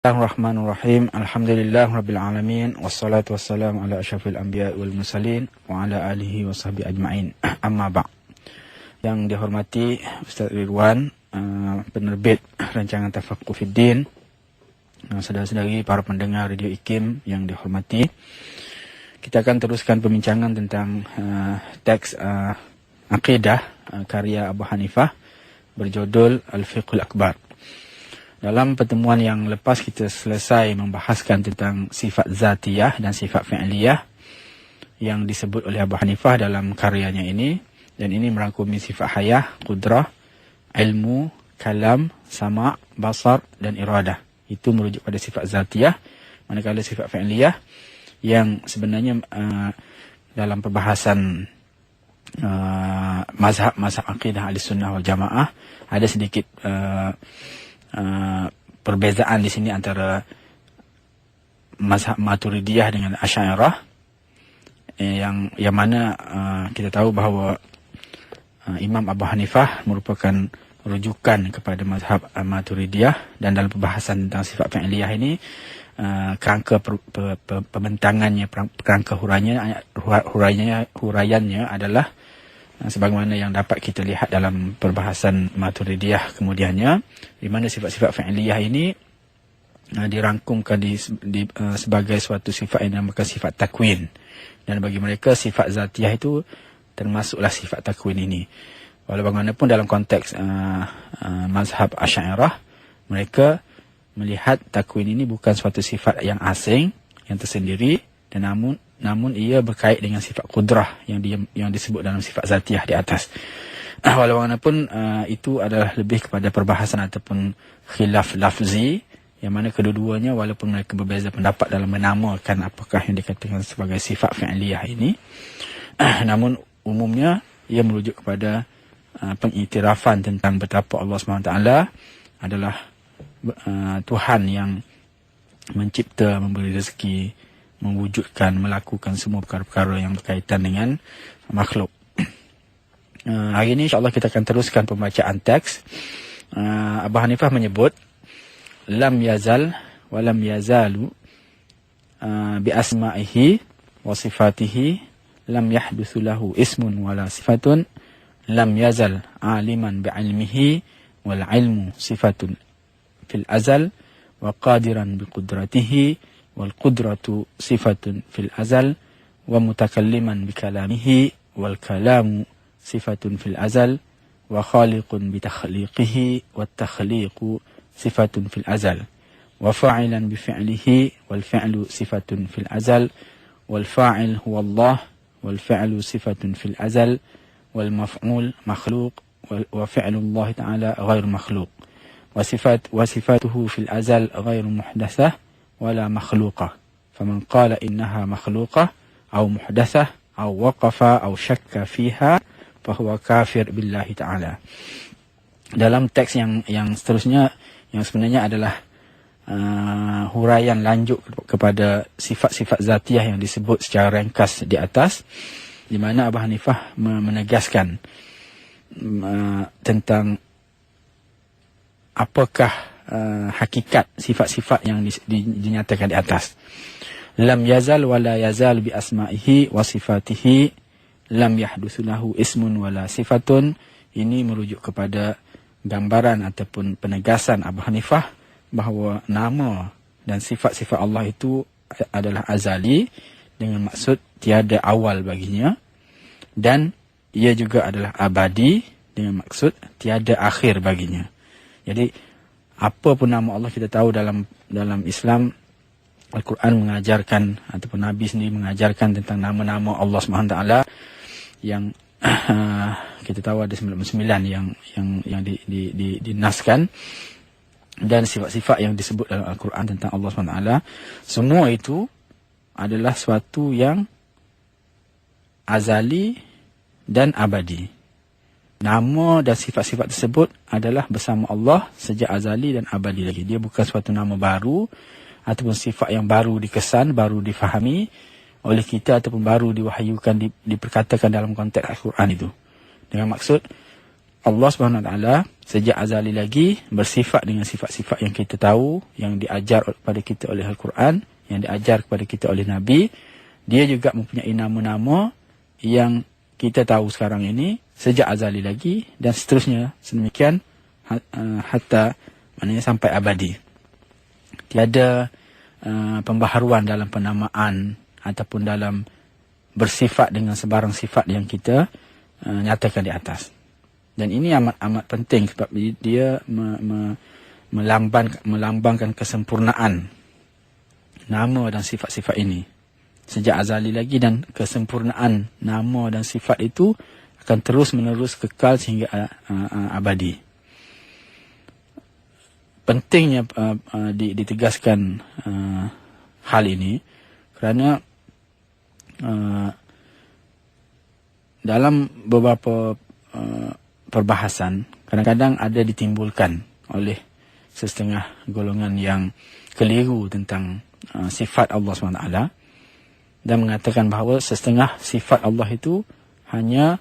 Bismillahirrahmanirrahim. Alhamdulillah rabbil alamin wassalatu wassalamu ala asyrafil anbiya wal mursalin wa ala alihi washabihi ajmain. Amma ba'. Yang dihormati Ustaz Ridwan, penerbit rancangan Tafaqquh Fiddin, saudara-saudari para pendengar Radio IKIM yang dihormati, kita akan teruskan pembincangan tentang teks akidah karya Abu Hanifah berjudul Al-Fiqhul Akbar. Dalam pertemuan yang lepas kita selesai membahaskan tentang sifat zatiyah dan sifat fi'liyah yang disebut oleh Abu Hanifah dalam karyanya ini, dan ini merangkumi sifat hayah, qudrah, ilmu, kalam, sama', basar dan iradah. Itu merujuk pada sifat zatiyah. Manakala sifat fi'liyah yang sebenarnya dalam perbahasan mazhab akidah Ahlussunnah wal Jamaah ada sedikit perbezaan di sini antara mazhab Maturidiyah dengan Asy'ariyah, yang mana kita tahu bahawa Imam Abu Hanifah merupakan rujukan kepada mazhab Maturidiyah, dan dalam perbahasan tentang sifat fi'liyah ini kerangka pembentangannya, kerangka huraiannya adalah sebagaimana yang dapat kita lihat dalam perbahasan Maturidiyah kemudiannya, di mana sifat-sifat fi'liyah ini dirangkumkan sebagai suatu sifat yang dinamakan sifat takwin, dan bagi mereka sifat zatiyah itu termasuklah sifat takwin ini. Walau bagaimanapun dalam konteks mazhab Asy'ariyah, mereka melihat takwin ini bukan suatu sifat yang asing, yang tersendiri, dan namun ia berkait dengan sifat qudrah yang disebut dalam sifat zatiyah di atas. Walaupun itu adalah lebih kepada perbahasan ataupun khilaf lafzi, yang mana kedua-duanya walaupun mereka berbeza pendapat dalam menamakan apakah yang dikatakan sebagai sifat fi'liyah ini, namun umumnya ia merujuk kepada pengiktirafan tentang betapa Allah SWT adalah Tuhan yang mencipta, memberi rezeki, mewujudkan, melakukan semua perkara-perkara yang berkaitan dengan makhluk. Hari ini insyaAllah kita akan teruskan pembacaan teks. Abu Hanifah menyebut, lam yazal wa lam yazalu bi asma'ihi wa sifatihi lam yahdutsu lahu ismun wala sifatun lam yazal aliman bi ilmihi wal ilmu sifatun fil azal wa qadiran bi qudratihi والقدرة صفة في الأزل ومتكلما بكلامه والكلام صفة في الأزل وخالق بتخليقه والتخليق صفة في الأزل وفاعلا بفعله والفعل صفة في الأزل والفاعل هو الله والفعل صفة في الأزل والمفعول مخلوق وفعل الله تعالى غير مخلوق وصفاته في الأزل غير محدثة ولا مخلوقة فمن قال إنها مخلوقة أو محدثة أو وقف أو شك فيها فهو كافر بالله تعالى. Dalam teks yang seterusnya, yang sebenarnya adalah huraian lanjut kepada sifat-sifat zatiyah yang disebut secara ringkas di atas, di mana Abu Hanifah menegaskan tentang apakah hakikat sifat-sifat yang dinyatakan di atas. Lam yazal wa la yazal bi asma'ihi wa sifatihi lam yahdutsu lahu ismun wala sifatun. Ini merujuk kepada gambaran ataupun penegasan Abu Hanifah bahawa nama dan sifat-sifat Allah itu adalah azali, dengan maksud tiada awal baginya, dan ia juga adalah abadi, dengan maksud tiada akhir baginya. Jadi apa pun nama Allah, kita tahu dalam Islam, Al-Quran mengajarkan ataupun Nabi sendiri mengajarkan tentang nama-nama Allah SWT yang kita tahu ada 99 yang dinaskan, dan sifat-sifat yang disebut dalam Al-Quran tentang Allah SWT. Semua itu adalah suatu yang azali dan abadi. Nama dan sifat-sifat tersebut adalah bersama Allah sejak azali dan abadi lagi. Dia bukan suatu nama baru ataupun sifat yang baru dikesan, baru difahami oleh kita, ataupun baru diwahyukan, diperkatakan dalam konteks Al-Quran itu. Dengan maksud Allah SWT sejak azali lagi bersifat dengan sifat-sifat yang kita tahu, yang diajar kepada kita oleh Al-Quran, yang diajar kepada kita oleh Nabi. Dia juga mempunyai nama-nama yang kita tahu sekarang ini sejak azali lagi, dan seterusnya sedemikian hatta maknanya sampai abadi. Tiada pembaharuan dalam penamaan ataupun dalam bersifat dengan sebarang sifat yang kita nyatakan di atas. Dan ini amat penting sebab dia melambangkan kesempurnaan nama dan sifat-sifat ini sejak azali lagi, dan kesempurnaan nama dan sifat itu akan terus-menerus kekal sehingga abadi. Pentingnya ditegaskan hal ini kerana dalam beberapa perbahasan kadang-kadang ada ditimbulkan oleh setengah golongan yang keliru tentang sifat Allah SWT, dan mengatakan bahawa setengah sifat Allah itu hanya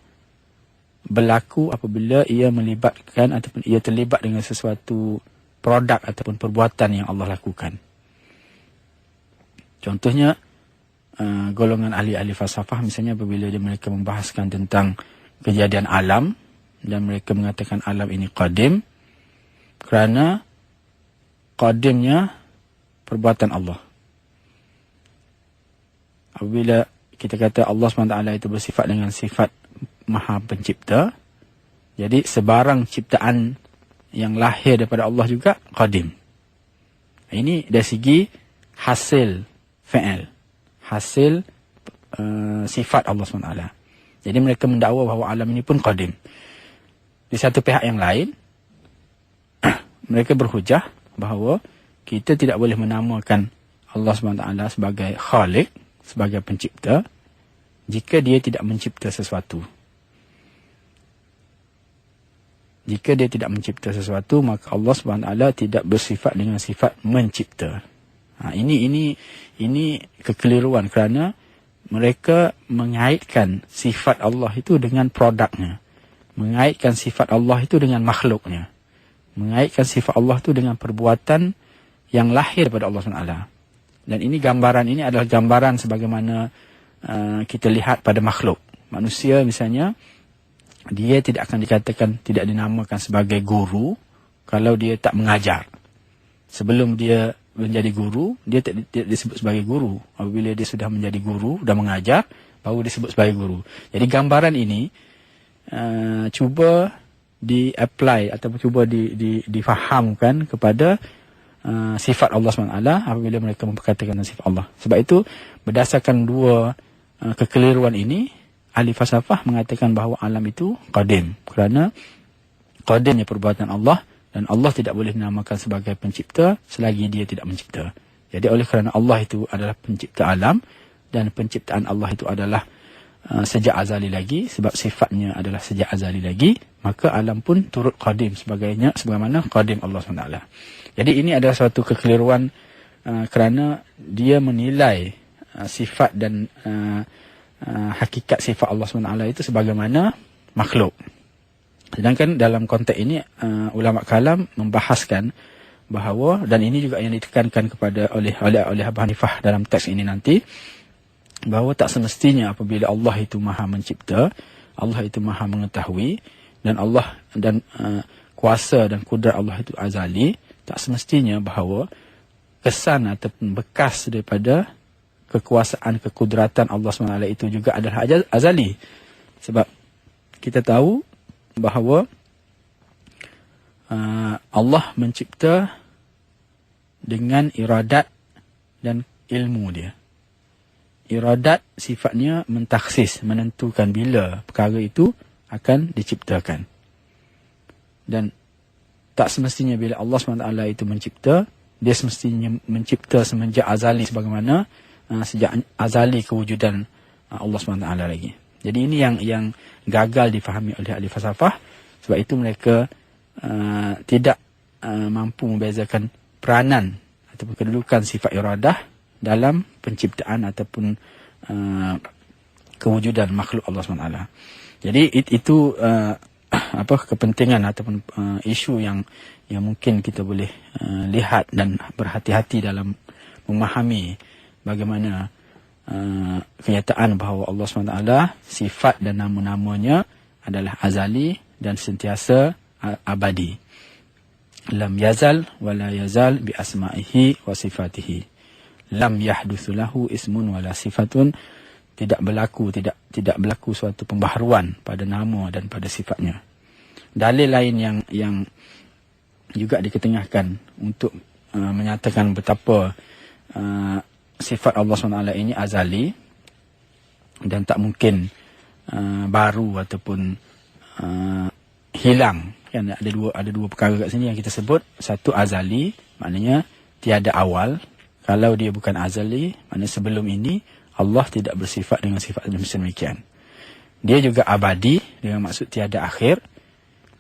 berlaku apabila ia melibatkan ataupun ia terlibat dengan sesuatu produk ataupun perbuatan yang Allah lakukan. Contohnya golongan ahli-ahli falsafah misalnya, apabila mereka membahaskan tentang kejadian alam, dan mereka mengatakan alam ini qadim kerana qadimnya perbuatan Allah. Apabila kita kata Allah SWT itu bersifat dengan sifat maha pencipta, jadi sebarang ciptaan yang lahir daripada Allah juga qadim. Ini dari segi hasil fi'il, hasil sifat Allah SWT. Jadi mereka mendakwa bahawa alam ini pun qadim. Di satu pihak yang lain, mereka berhujah bahawa kita tidak boleh menamakan Allah SWT sebagai khaliq, sebagai pencipta, jika dia tidak mencipta sesuatu. Jika dia tidak mencipta sesuatu, maka Allah SWT tidak bersifat dengan sifat mencipta. Ini kekeliruan kerana mereka mengaitkan sifat Allah itu dengan produknya. Mengaitkan sifat Allah itu dengan makhluknya. Mengaitkan sifat Allah itu dengan perbuatan yang lahir daripada Allah SWT. Dan ini gambaran ini adalah gambaran sebagaimana kita lihat pada makhluk. Manusia misalnya, dia tidak akan dikatakan, tidak dinamakan sebagai guru kalau dia tak mengajar. Sebelum dia menjadi guru, dia tidak disebut sebagai guru. Apabila dia sudah menjadi guru dan mengajar, baru disebut sebagai guru. Jadi gambaran ini cuba di-apply ataupun cuba difahamkan kepada sifat Allah SWT apabila mereka memperkatakan sifat Allah. Sebab itu, berdasarkan dua kekeliruan ini, ahli falsafah mengatakan bahawa alam itu qadim kerana qadimnya perbuatan Allah, dan Allah tidak boleh dinamakan sebagai pencipta selagi dia tidak mencipta. Jadi oleh kerana Allah itu adalah pencipta alam, dan penciptaan Allah itu adalah sejak azali lagi, sebab sifatnya adalah sejak azali lagi, maka alam pun turut qadim sebagaimana qadim Allah SWT. Jadi ini adalah suatu kekeliruan kerana dia menilai sifat dan hakikat sifat Allah SWT itu sebagaimana makhluk. Sedangkan dalam konteks ini ulama kalam membahaskan bahawa, dan ini juga yang ditekankan kepada oleh Abu Hanifah dalam teks ini nanti, bahawa tak semestinya apabila Allah itu maha mencipta, Allah itu maha mengetahui, dan Allah dan kuasa dan kudrat Allah itu azali, tak semestinya bahawa kesan ataupun bekas daripada kekuasaan, kekudratan Allah SWT itu juga adalah azali. Sebab kita tahu bahawa Allah mencipta dengan iradat dan ilmu dia. Iradat sifatnya mentaksis, menentukan bila perkara itu akan diciptakan. Dan tak semestinya bila Allah SWT itu mencipta, dia semestinya mencipta semenjak azali sebagaimana sejak azali kewujudan Allah SWT lagi. Jadi ini yang gagal difahami oleh ahli falsafah. Sebab itu mereka tidak mampu membezakan peranan ataupun kedudukan sifat iradah dalam penciptaan ataupun kewujudan makhluk Allah SWT. Jadi itu kepentingan ataupun isu yang mungkin kita boleh lihat dan berhati-hati dalam memahami bagaimana kenyataan bahawa Allah SWT sifat dan nama-namanya adalah azali dan sentiasa abadi. Lam yazal wa la yazal bi asma'ihi wa sifatihi. Lam yahdutsu lahu ismun wa la sifatun. Tidak berlaku suatu pembaharuan pada nama dan pada sifatnya. Dalil lain yang juga diketengahkan untuk menyatakan betapa sifat Allah SWT ini azali dan tak mungkin baru ataupun hilang. Kan ada dua perkara kat sini yang kita sebut. Satu azali, maknanya tiada awal. Kalau dia bukan azali, maknanya sebelum ini Allah tidak bersifat dengan sifat demikian. Dia juga abadi dengan maksud tiada akhir.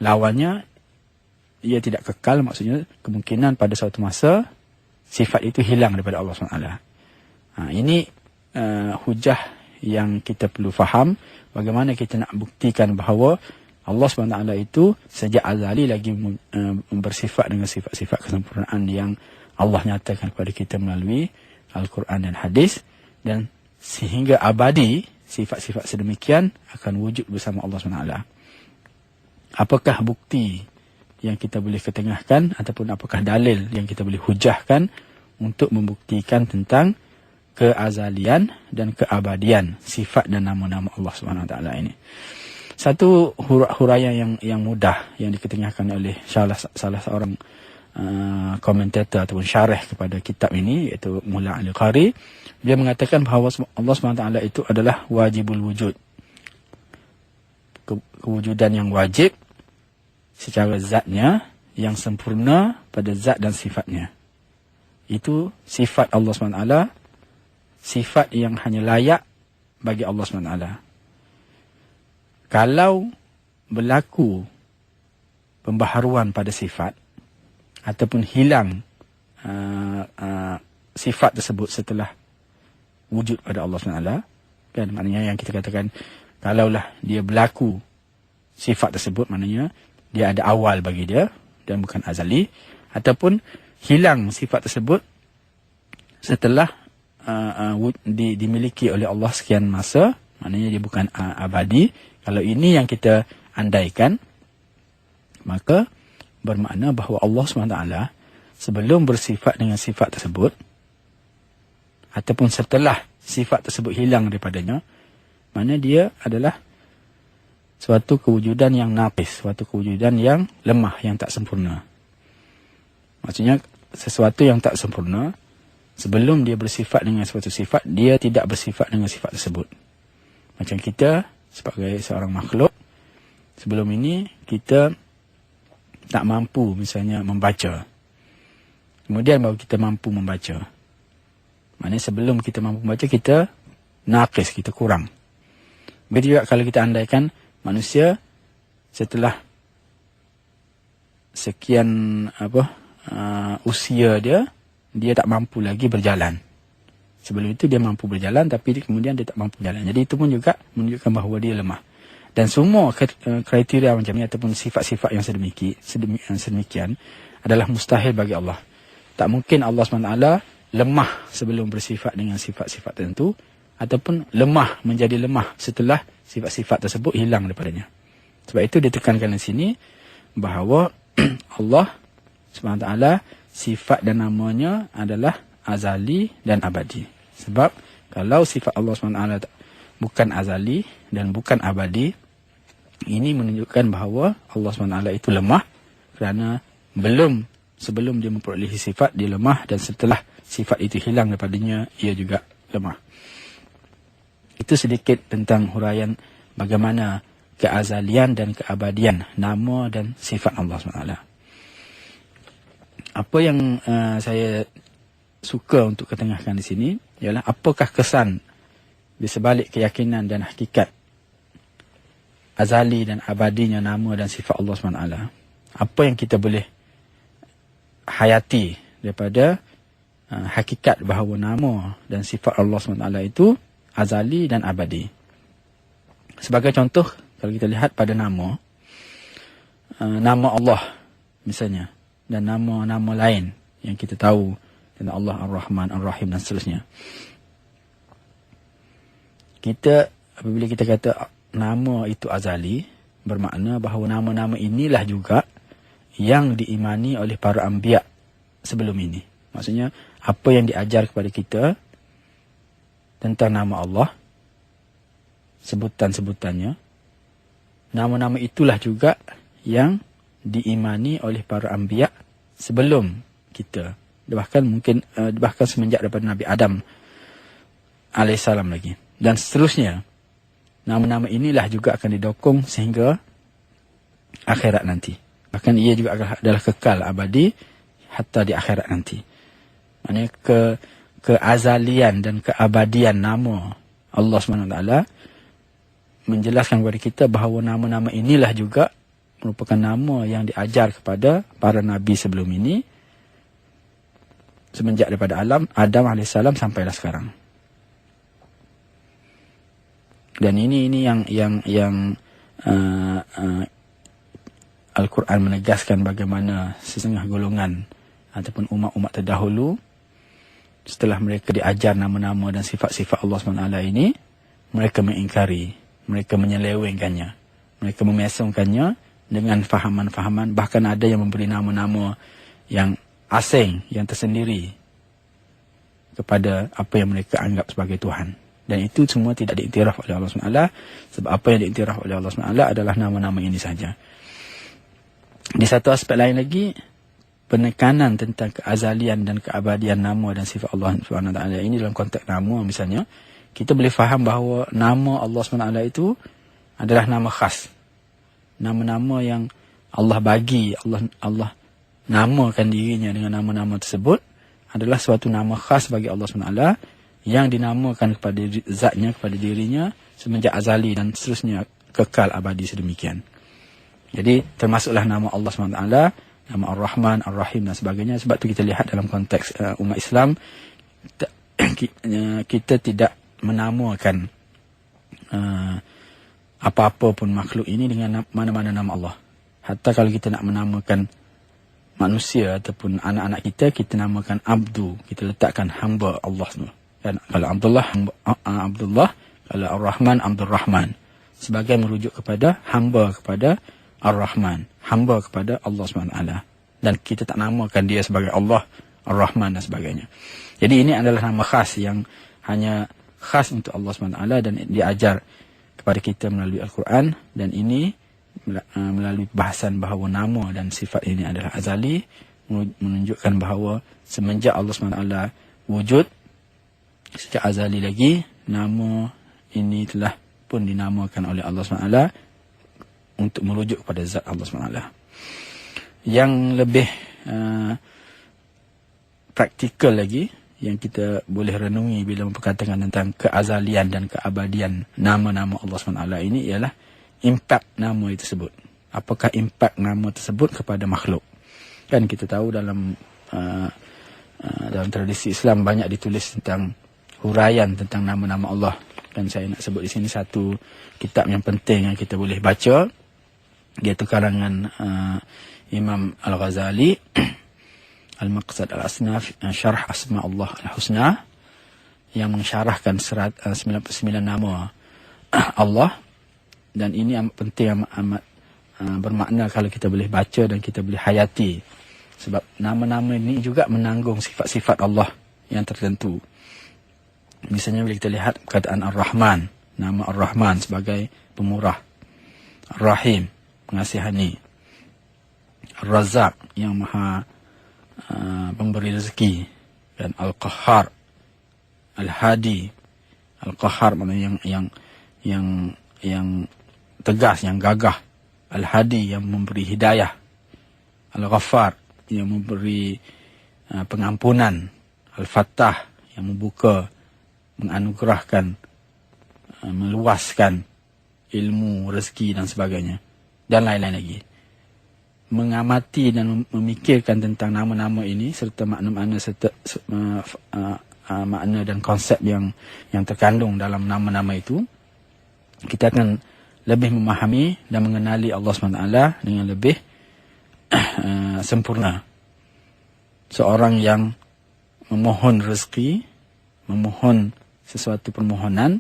Lawannya, ia tidak kekal, maksudnya kemungkinan pada suatu masa sifat itu hilang daripada Allah SWT. Ini hujah yang kita perlu faham. Bagaimana kita nak buktikan bahawa Allah SWT itu sejak azali lagi bersifat dengan sifat-sifat kesempurnaan yang Allah nyatakan kepada kita melalui Al-Quran dan Hadis, dan sehingga abadi sifat-sifat sedemikian akan wujud bersama Allah SWT. Apakah bukti yang kita boleh ketengahkan ataupun apakah dalil yang kita boleh hujahkan untuk membuktikan tentang keazalian dan keabadian sifat dan nama-nama Allah SWT ini? Satu huraian yang mudah yang diketengahkan oleh salah seorang komentator ataupun syarah kepada kitab ini, iaitu Mullah Al-Qari. Dia mengatakan bahawa Allah SWT itu adalah wajibul wujud, kewujudan yang wajib secara zatnya, yang sempurna pada zat dan sifatnya. Itu sifat Allah SWT, sifat yang hanya layak bagi Allah SWT. Kalau berlaku pembaharuan pada sifat ataupun hilang sifat tersebut setelah wujud pada Allah SWT, kan, maknanya yang kita katakan kalaulah dia berlaku sifat tersebut, maknanya dia ada awal bagi dia dan bukan azali, ataupun hilang sifat tersebut setelah dimiliki oleh Allah sekian masa, maknanya dia bukan abadi. Kalau ini yang kita andaikan, maka bermakna bahawa Allah SWT sebelum bersifat dengan sifat tersebut ataupun setelah sifat tersebut hilang daripadanya, makna dia adalah suatu kewujudan yang naqis, suatu kewujudan yang lemah, yang tak sempurna. Maksudnya sesuatu yang tak sempurna, sebelum dia bersifat dengan suatu sifat, dia tidak bersifat dengan sifat tersebut. Macam kita sebagai seorang makhluk, sebelum ini kita tak mampu misalnya membaca. Kemudian baru kita mampu membaca. Maknanya sebelum kita mampu membaca, kita naqis, kita kurang. Begitu juga kalau kita andaikan manusia setelah sekian usia dia tak mampu lagi berjalan. Sebelum itu dia mampu berjalan, tapi kemudian dia tak mampu berjalan. Jadi itu pun juga menunjukkan bahawa dia lemah. Dan semua kriteria macam ini ataupun sifat-sifat yang sedemikian adalah mustahil bagi Allah. Tak mungkin Allah SWT lemah sebelum bersifat dengan sifat-sifat tertentu, ataupun lemah menjadi lemah setelah sifat-sifat tersebut hilang daripadanya. Sebab itu ditekankan di sini bahawa Allah SWT sifat dan namanya adalah azali dan abadi. Sebab kalau sifat Allah SWT bukan azali dan bukan abadi, ini menunjukkan bahawa Allah SWT itu lemah, kerana sebelum dia memperolehi sifat, dia lemah, dan setelah sifat itu hilang daripadanya, ia juga lemah. Itu sedikit tentang huraian bagaimana keazalian dan keabadian nama dan sifat Allah SWT. Apa yang saya suka untuk ketengahkan di sini ialah apakah kesan di sebalik keyakinan dan hakikat azali dan abadinya nama dan sifat Allah SWT. Apa yang kita boleh hayati daripada hakikat bahawa nama dan sifat Allah SWT itu azali dan abadi. Sebagai contoh, kalau kita lihat pada nama, nama Allah misalnya, dan nama-nama lain yang kita tahu tentang Allah Ar-Rahman, Ar-Rahim dan seterusnya. Apabila kita kata nama itu azali, bermakna bahawa nama-nama inilah juga yang diimani oleh para anbiya sebelum ini. Maksudnya, apa yang diajar kepada kita tentang nama Allah, sebutan-sebutannya, nama-nama itulah juga yang diimani oleh para anbiya sebelum kita. Bahkan semenjak daripada Nabi Adam alaihissalam lagi. Dan seterusnya, nama-nama inilah juga akan didokong sehingga akhirat nanti. Bahkan ia juga adalah kekal abadi hatta di akhirat nanti. Maksudnya keazalian dan keabadian nama Allah SWT menjelaskan kepada kita bahawa nama-nama inilah juga merupakan nama yang diajar kepada para nabi sebelum ini, semenjak daripada Adam AS sampailah sekarang. Dan ini yang Al-Quran menegaskan bagaimana setengah golongan ataupun umat-umat terdahulu, setelah mereka diajar nama-nama dan sifat-sifat Allah SWT ini, mereka mengingkari, mereka menyelewengkannya, mereka memesongkannya dengan fahaman-fahaman, bahkan ada yang memberi nama-nama yang asing, yang tersendiri kepada apa yang mereka anggap sebagai Tuhan. Dan itu semua tidak diiktiraf oleh Allah SWT, sebab apa yang diiktiraf oleh Allah SWT adalah nama-nama ini saja. Di satu aspek lain lagi, penekanan tentang keazalian dan keabadian nama dan sifat Allah SWT ini dalam konteks nama misalnya, kita boleh faham bahawa nama Allah SWT itu adalah nama khas. Nama-nama yang Allah bagi, Allah namakan dirinya dengan nama-nama tersebut adalah suatu nama khas bagi Allah SWT yang dinamakan kepada zatnya, kepada dirinya semenjak azali dan seterusnya kekal abadi sedemikian. Jadi termasuklah nama Allah SWT, nama Ar-Rahman, Ar-Rahim dan sebagainya. Sebab tu kita lihat dalam konteks umat Islam, kita tidak menamakan apa-apa pun makhluk ini dengan mana-mana nama Allah. Hatta kalau kita nak menamakan manusia ataupun anak-anak kita, kita namakan Abdu, kita letakkan hamba Allah semua. Dan kalau Abdullah, kalau Ar-Rahman, Abdul Rahman, sebagai merujuk kepada hamba kepada Ar-Rahman, hamba kepada Allah SWT. Dan kita tak namakan dia sebagai Allah, Ar-Rahman dan sebagainya. Jadi ini adalah nama khas yang hanya khas untuk Allah SWT dan diajar kepada kita melalui Al-Quran. Dan ini melalui bahasan bahawa nama dan sifat ini adalah azali, menunjukkan bahawa semenjak Allah SWT wujud, sejak azali lagi, nama ini telah pun dinamakan oleh Allah SWT untuk merujuk kepada zat Allah SWT. Yang lebih praktikal lagi, yang kita boleh renungi bila memperkatakan tentang keazalian dan keabadian nama-nama Allah SWT ini ialah impak nama itu tersebut. Apakah impak nama tersebut kepada makhluk? Kan kita tahu dalam tradisi Islam banyak ditulis tentang huraian tentang nama-nama Allah. Dan saya nak sebut di sini satu kitab yang penting yang kita boleh baca, iaitu karangan Imam Al-Ghazali, Al-Maqsad Al-Asnaf, Syarh Asma Allah Al-Husna, yang mensyarahkan 99 nama Allah. Dan ini amat penting, amat bermakna kalau kita boleh baca dan kita boleh hayati. Sebab nama-nama ini juga menanggung sifat-sifat Allah yang tertentu. Misalnya bila kita lihat perkataan Ar-Rahman, nama Ar-Rahman sebagai pemurah, Ar-Rahim, pengasihani, Ar-Razzaq yang maha pemberi rezeki, dan Al-Qahhar, Al-Hadi. Al-Qahhar maknanya yang tegas, yang gagah. Al-Hadi yang memberi hidayah. Al-Ghaffar yang memberi pengampunan. Al-Fattah yang membuka, menganugerahkan, meluaskan ilmu, rezeki dan sebagainya. Dan lain-lain lagi. Mengamati dan memikirkan tentang nama-nama ini serta makna-makna makna dan konsep yang terkandung dalam nama-nama itu, kita akan lebih memahami dan mengenali Allah SWT dengan lebih sempurna. Seorang yang memohon rezeki, memohon sesuatu permohonan,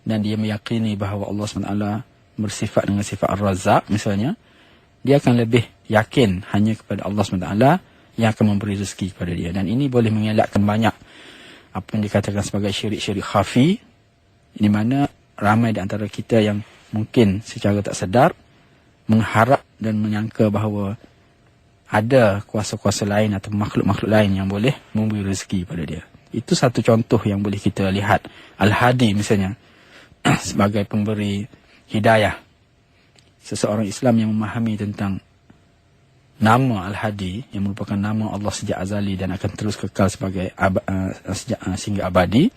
dan dia meyakini bahawa Allah SWT bersifat dengan sifat Ar-Razzaq misalnya, dia akan lebih yakin hanya kepada Allah SWT yang akan memberi rezeki kepada dia. Dan ini boleh mengelakkan banyak apa yang dikatakan sebagai syirik-syirik khafi, di mana ramai di antara kita yang mungkin secara tak sedar mengharap dan menyangka bahawa ada kuasa-kuasa lain atau makhluk-makhluk lain yang boleh memberi rezeki pada dia. Itu satu contoh yang boleh kita lihat. Al-Hadi misalnya sebagai pemberi hidayah. Seseorang Islam yang memahami tentang nama Al-Hadi yang merupakan nama Allah sejak azali dan akan terus kekal sebagai sehingga abadi,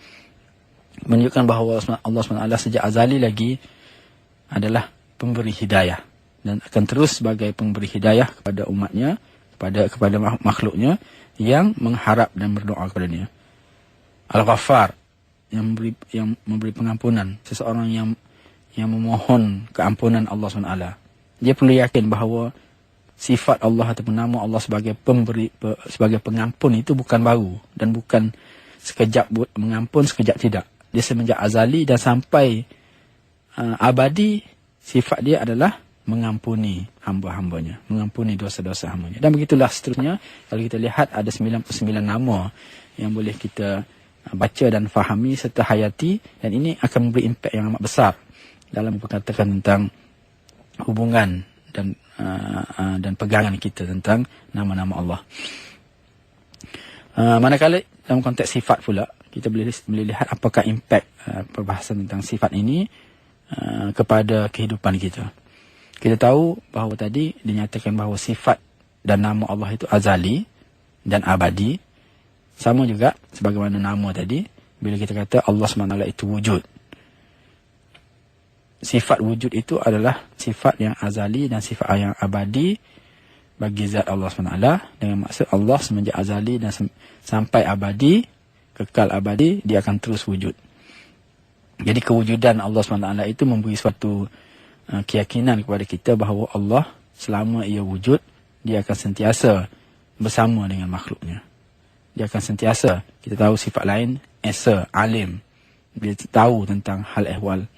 menunjukkan bahawa Allah SWT sejak azali lagi adalah pemberi hidayah dan akan terus sebagai pemberi hidayah kepada umatnya, kepada makhluknya yang mengharap dan berdoa kepadanya. Al-Ghaffar yang memberi pengampunan, seseorang yang memohon keampunan Allah SWT. Dia perlu yakin bahawa sifat Allah ataupun nama Allah sebagai sebagai pengampun itu bukan baru dan bukan sekejap mengampun, sekejap tidak. Dia semenjak azali dan sampai abadi, sifat dia adalah mengampuni hamba-hambanya, mengampuni dosa-dosa hambanya. Dan begitulah seterusnya. Kalau kita lihat ada 99 nama yang boleh kita baca dan fahami serta hayati, dan ini akan memberi impak yang amat besar dalam berkatakan tentang hubungan dan pegangan kita tentang nama-nama Allah. Manakala dalam konteks sifat pula, kita boleh lihat apakah impak perbahasan tentang sifat ini kepada kehidupan kita. Kita tahu bahawa tadi dinyatakan bahawa sifat dan nama Allah itu azali dan abadi. Sama juga sebagaimana nama tadi, bila kita kata Allah SWT itu wujud. Sifat wujud itu adalah sifat yang azali dan sifat yang abadi bagi zat Allah SWT. Dengan maksud Allah semenjak azali dan sampai abadi, kekal abadi, dia akan terus wujud. Jadi kewujudan Allah SWT itu memberi suatu keyakinan kepada kita bahawa Allah selama ia wujud, dia akan sentiasa bersama dengan makhluknya. Dia akan sentiasa, kita tahu sifat lain, Esa, alim. Dia tahu tentang hal ehwal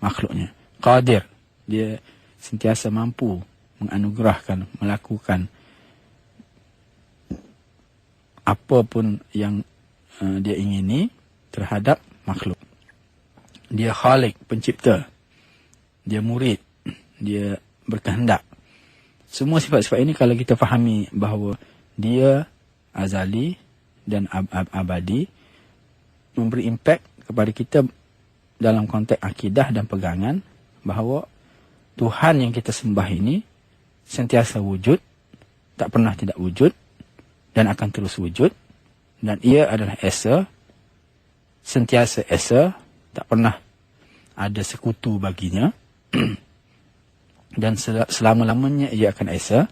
makhluknya. Qadir, dia sentiasa mampu menganugerahkan, melakukan apapun yang dia ingini terhadap makhluk. Dia khalik, pencipta. Dia murid, dia berkehendak. Semua sifat-sifat ini kalau kita fahami bahawa dia azali dan abadi, memberi impak kepada kita dalam konteks akidah dan pegangan bahawa Tuhan yang kita sembah ini sentiasa wujud, tak pernah tidak wujud dan akan terus wujud, dan ia adalah Esa, sentiasa Esa, tak pernah ada sekutu baginya. Dan selama-lamanya ia akan Esa.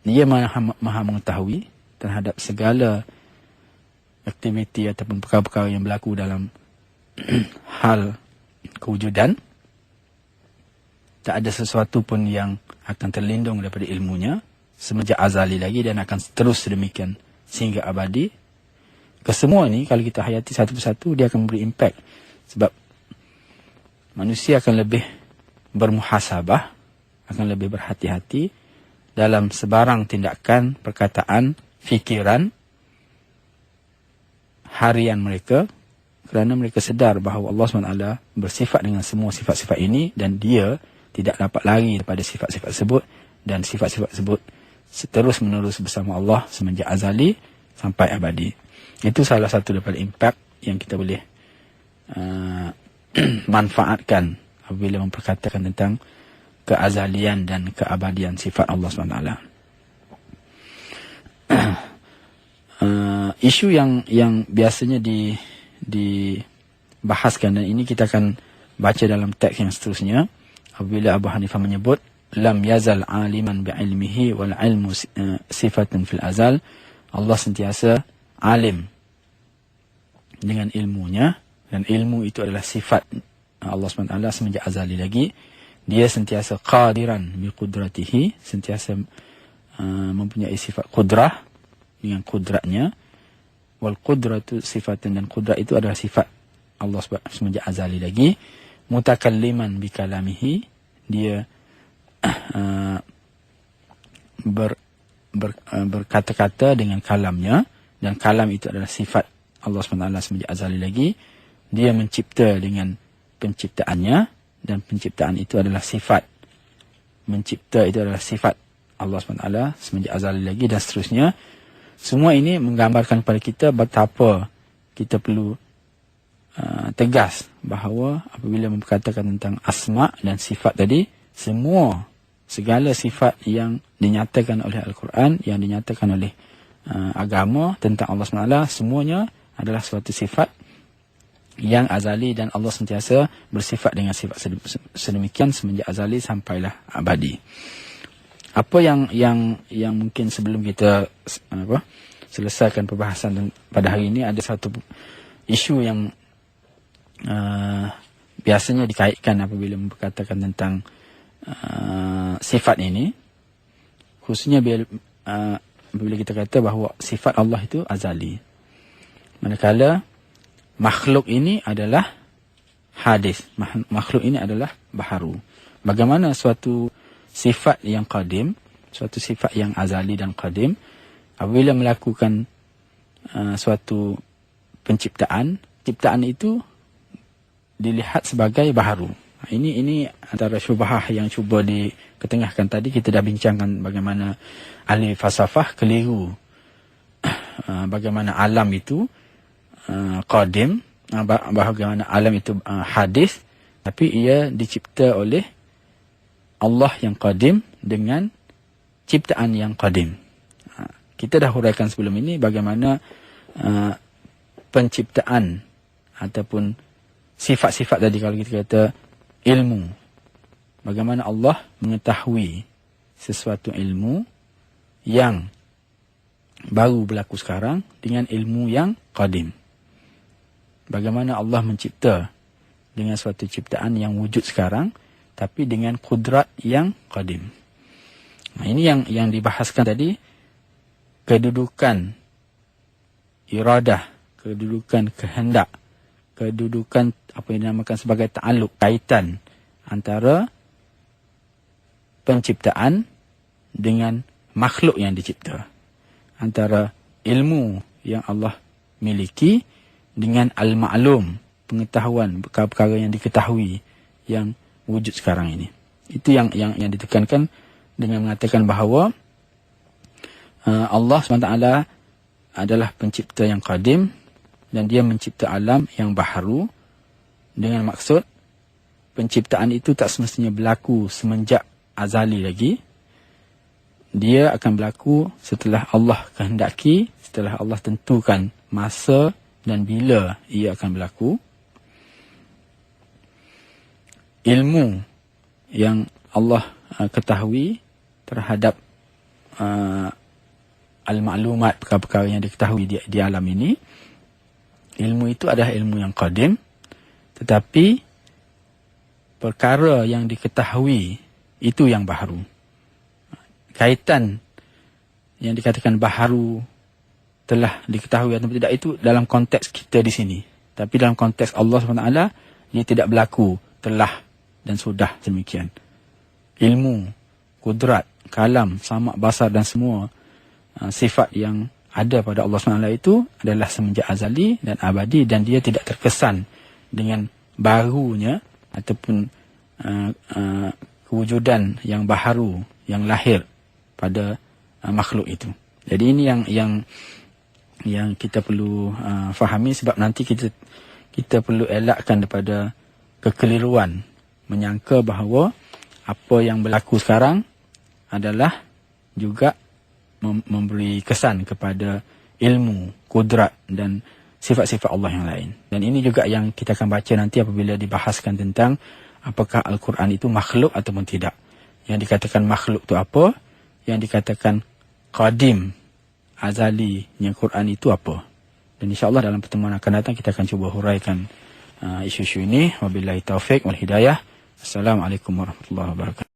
Dia maha mengetahui terhadap segala aktiviti ataupun perkara-perkara yang berlaku dalam hal kewujudan. Tak ada sesuatu pun yang akan terlindung daripada ilmunya semenjak azali lagi, dan akan terus sedemikian sehingga abadi. Kesemua ini kalau kita hayati satu persatu, dia akan beri impak. Sebab manusia akan lebih bermuhasabah, akan lebih berhati-hati dalam sebarang tindakan, perkataan, fikiran harian mereka, kerana mereka sedar bahawa Allah SWT bersifat dengan semua sifat-sifat ini dan dia tidak dapat lari daripada sifat-sifat tersebut, dan sifat-sifat tersebut terus-menerus bersama Allah semenjak azali sampai abadi. Itu salah satu daripada impak yang kita boleh manfaatkan apabila memperkatakan tentang keazalian dan keabadian sifat Allah SWT. Isu yang biasanya dibahaskan, dan ini kita akan baca dalam teks yang seterusnya, apabila Abu Hanifah menyebut lam yazal aliman bi'ilmihi wal ilmu sifatun fil azal. Allah sentiasa alim dengan ilmunya, dan ilmu itu adalah sifat Allah SWT semenjak azali lagi. Dia sentiasa qadiran bi qudratihi, sentiasa mempunyai sifat qudrah dengan kudratnya. Wal qudratu sifatun, dan kudrat itu adalah sifat Allah semenjak azali lagi. Mutakalliman bi kalamihi, dia berkata-kata dengan kalamnya, dan kalam itu adalah sifat Allah SWT semenjak azali lagi. Dia mencipta dengan penciptaannya, dan penciptaan itu adalah sifat. Mencipta itu adalah sifat Allah SWT semenjak azali lagi, dan seterusnya. Semua ini menggambarkan kepada kita betapa kita perlu tegas bahawa apabila memperkatakan tentang asma dan sifat tadi, segala sifat yang dinyatakan oleh Al-Quran, yang dinyatakan oleh agama tentang Allah SWT, semuanya adalah suatu sifat yang azali, dan Allah sentiasa bersifat dengan sifat sedemikian semenjak azali sampailah abadi. Apa yang mungkin sebelum kita selesaikan perbahasan pada hari ini, ada satu isu yang biasanya dikaitkan apabila memperkatakan tentang sifat ini, khususnya apabila kita kata bahawa sifat Allah itu azali, manakala makhluk ini adalah hadis, makhluk ini adalah baharu. Bagaimana suatu sifat yang qadim, suatu sifat yang azali dan qadim, apabila melakukan suatu ciptaan itu dilihat sebagai baharu. Ini antara syubhah yang cuba diketengahkan tadi. Kita dah bincangkan bagaimana ahli falsafah keliru bagaimana alam itu qadim, bagaimana alam itu hadis, tapi ia dicipta oleh Allah yang qadim dengan ciptaan yang qadim. Kita dah huraikan sebelum ini bagaimana penciptaan ataupun sifat-sifat tadi, kalau kita kata ilmu, bagaimana Allah mengetahui sesuatu ilmu yang baru berlaku sekarang dengan ilmu yang qadim. Bagaimana Allah mencipta dengan suatu ciptaan yang wujud sekarang, tapi dengan kudrat yang qadim. Nah, ini yang dibahaskan tadi, kedudukan iradah, kedudukan kehendak, kedudukan apa yang dinamakan sebagai ta'alluq, kaitan antara penciptaan dengan makhluk yang dicipta, antara ilmu yang Allah miliki dengan al-ma'lum, pengetahuan perkara-perkara yang diketahui yang wujud sekarang ini. Itu yang ditekankan dengan mengatakan bahawa Allah SWT adalah pencipta yang qadim, dan dia mencipta alam yang baharu, dengan maksud penciptaan itu tak semestinya berlaku semenjak azali lagi. Dia akan berlaku setelah Allah kehendaki, setelah Allah tentukan masa dan bila ia akan berlaku. Ilmu yang Allah ketahui terhadap al-ma'lumat, perkara-perkara yang diketahui di alam ini, ilmu itu adalah ilmu yang qadim, tetapi perkara yang diketahui itu yang baharu. Kaitan yang dikatakan baharu telah diketahui atau tidak, itu dalam konteks kita di sini. Tapi dalam konteks Allah SWT, ia tidak berlaku telah dan sudah demikian. Ilmu, kudrat, kalam, samak, basar dan semua sifat yang ada pada Allah SWT itu adalah semenjak azali dan abadi, dan dia tidak terkesan dengan barunya ataupun kewujudan yang baharu yang lahir pada makhluk itu. Jadi ini yang kita perlu fahami, sebab nanti kita perlu elakkan daripada kekeliruan menyangka bahawa apa yang berlaku sekarang adalah juga memberi kesan kepada ilmu, kudrat dan sifat-sifat Allah yang lain. Dan ini juga yang kita akan baca nanti apabila dibahaskan tentang apakah Al-Quran itu makhluk ataupun tidak. Yang dikatakan makhluk itu apa? Yang dikatakan qadim, azali, yang Quran itu apa? Dan insyaAllah dalam pertemuan akan datang kita akan cuba huraikan isu-isu ini. Wabillahi taufik wal hidayah. Assalamualaikum warahmatullahi wabarakatuh.